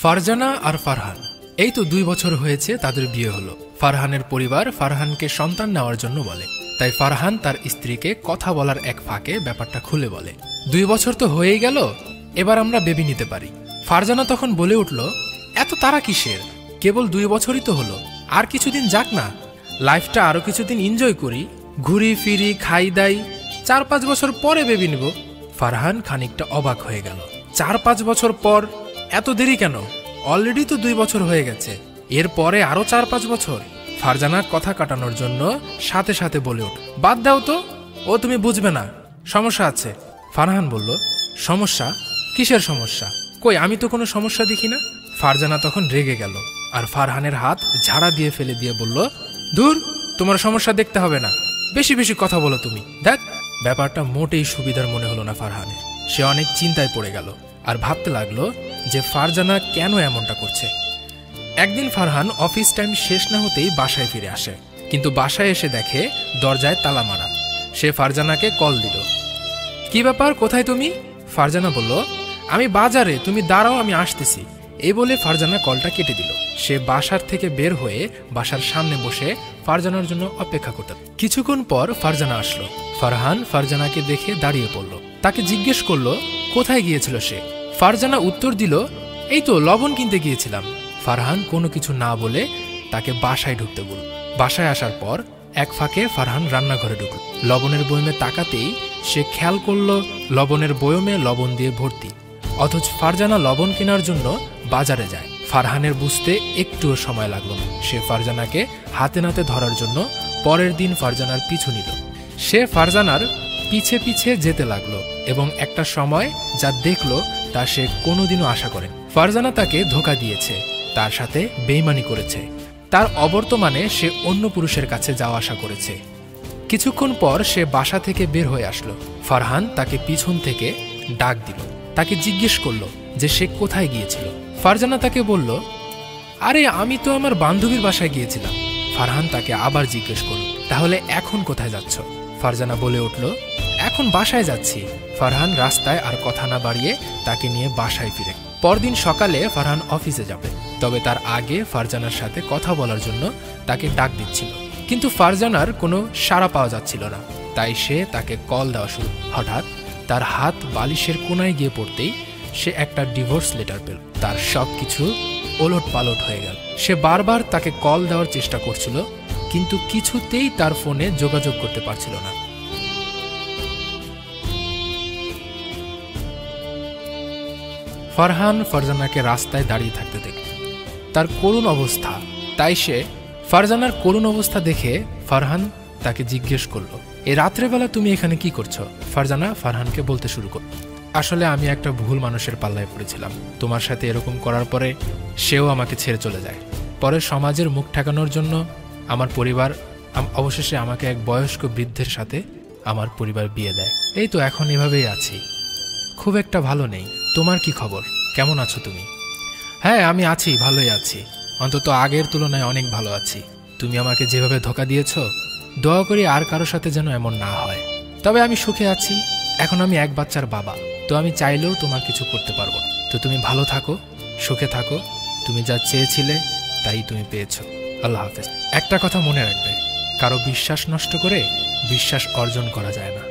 ফারজানা আর ফারহান এই তো 2 বছর হয়েছে তাদের বিয়ে হলো। ফারহানের পরিবার ফারহানকে সন্তান নেওয়ার জন্য বলে, তাই ফারহান তার স্ত্রীকে কথা বলার এক ফাঁকে ব্যাপারটা খুলে বলে, 2 বছর তো হয়েই গেল, এবার আমরা বেবি নিতে পারি। ফারজানা তখন বলে উঠল, এত তারা কিসের, কেবল 2 বছরই তো হলো, আর কিছুদিন যাক না, লাইফটা আরো কিছুদিন এনজয় করি, ঘুরি ফিরি খাই দাই, 4-5 বছর পরে বেবি নিব। ফারহান খানিকটা অবাক হয়ে গেল, 4-5 বছর পর, এত দেরি কেন? অলরেডি তো 2 বছর হয়ে গেছে, এরপরে আরো 4-5 বছর। ফারজানা কথা কাটানোর জন্য সাথে সাথে বলে উঠ, বাদ দাও তো, ও তুমি বুঝবে না, সমস্যা আছে। ফারহান বলল, সমস্যা? কিসের সমস্যা? কই, আমি তো কোনো সমস্যা দেখি না। ফারজানা তখন রেগে গেল আর ফারহানের হাত ঝাড়া দিয়ে ফেলে দিয়ে বলল, দূর, তোমার সমস্যা দেখতে হবে না, বেশি বেশি কথা বলো তুমি। দেখ, ব্যাপারটা মোটেই সুবিধার মনে হলো না ফারহানের। সে অনেক চিন্তায় পড়ে গেল আর ভাবতে লাগলো যে ফারজানা কেন এমনটা করছে। একদিন ফারহান অফিস টাইম শেষ না হতেই বাসায় ফিরে আসে, কিন্তু বাসায় এসে দেখে দরজায় তালা মারা। সে ফারজানাকে কল দিল, কি ব্যাপার, কোথায় তুমি? ফারজানা বলল, আমি বাজারে, তুমি দাঁড়াও, আমি আসতেছি। এই বলে ফারজানা কলটা কেটে দিল। সে বাসার থেকে বের হয়ে বাসার সামনে বসে ফারজানার জন্য অপেক্ষা করত। কিছুক্ষণ পর ফারজানা আসলো। ফারহান ফারজানাকে দেখে দাঁড়িয়ে পড়ল, তাকে জিজ্ঞেস করলো কোথায় গিয়েছিল সে। ফারজানা উত্তর দিল, এই তো লবণ কিনতে গিয়েছিলাম। ফারহান কোনো কিছু না বলে তাকে বাসায় ঢুকতে বলল। বাসায় আসার পর এক ফাঁকে ফারহান রান্নাঘরে ঢুকল। লবণের বয়মে তাকাতেই সে খেয়াল করল লবণের বয়মে লবণ দিয়ে ভর্তি, অথচ ফারজানা লবণ কেনার জন্য বাজারে যায়। ফারহানের বুঝতে একটুও সময় লাগলো না। সে ফারজানাকে হাতে নাতে ধরার জন্য পরের দিন ফারজানার পিছু নিল। সে ফারজানার পিছে পিছে যেতে লাগলো এবং একটা সময় যা দেখলো তা সে কোনোদিনও আশা করেন। ফারজানা তাকে ধোঁকা দিয়েছে, তার সাথে বেইমানি করেছে, তার অবর্তমানে সে অন্য পুরুষের কাছে যাওয়া আসা করেছে। কিছুক্ষণ পর সে বাসা থেকে বের হয়ে আসলো। ফারহান তাকে পিছন থেকে ডাক দিল, তাকে জিজ্ঞেস করলো যে সে কোথায় গিয়েছিল। ফারজানা তাকে বলল, আরে আমি তো আমার বান্ধবীর বাসায় গিয়েছিলাম। ফারহান তাকে আবার জিজ্ঞেস করল, তাহলে এখন কোথায় যাচ্ছ? ফারজানা বলে উঠল, এখন বাসায় যাচ্ছি। ফারহান রাস্তায় আর কথা না বাড়িয়ে তাকে নিয়ে বাসায় ফিরে। পরদিন সকালে ফারহান অফিসে যাবে, তবে তার আগে ফারজানার সাথে কথা বলার জন্য তাকে ডাক দিচ্ছিল, কিন্তু ফারজানার কোনো সাড়া পাওয়া যাচ্ছিল না। তাই সে তাকে কল দেওয়া শুরু। হঠাৎ তার হাত বালিশের কোনায় গিয়ে পড়তেই সে একটা ডিভোর্স লেটার পেল। তার সবকিছু ওলট পালট হয়ে গেল। সে বারবার তাকে কল দেওয়ার চেষ্টা করছিল, কিন্তু কিছুতেই তার ফোনে যোগাযোগ করতে পারছিল না। ফারহান ফারজানাকে রাস্তায় দাঁড়িয়ে থাকতে দেখল, তার করুণ অবস্থা। তাই সে ফারজানার করুণ অবস্থা দেখে ফারহান তাকে জিজ্ঞেস করলো, এই রাত্রেবেলা তুমি এখানে কি করছো? ফারজানা ফারহানকে বলতে শুরু করল, আসলে আমি একটা ভুল মানুষের পাল্লায় পড়েছিলাম। তোমার সাথে এরকম করার পরে সেও আমাকে ছেড়ে চলে যায়। পরে সমাজের মুখ ঠেকানোর জন্য আমার পরিবার অবশেষে আমাকে এক বয়স্ক বৃদ্ধের সাথে আমার পরিবার বিয়ে দেয়। এই তো এখন এভাবেই আছি, খুব একটা ভালো নেই। তোমার কি খবর, কেমন আছো তুমি? হ্যাঁ, আমি আছি, ভালোই আছি, অন্তত আগের তুলনায় অনেক ভালো আছি। তুমি আমাকে যেভাবে ধোঁকা দিয়েছ, দোয়া করি আর কারোর সাথে যেন এমন না হয়। তবে আমি সুখে আছি, এখন আমি এক বাচ্চার বাবা, তো আমি চাইলেও তোমার কিছু করতে পারবো না। তো তুমি ভালো থাকো, সুখে থাকো, তুমি যা চেয়েছিলে তাই তুমি পেয়েছো। আল্লাহ হাফেজ। একটা কথা মনে রাখবে, কারো বিশ্বাস নষ্ট করে বিশ্বাস অর্জন করা যায় না।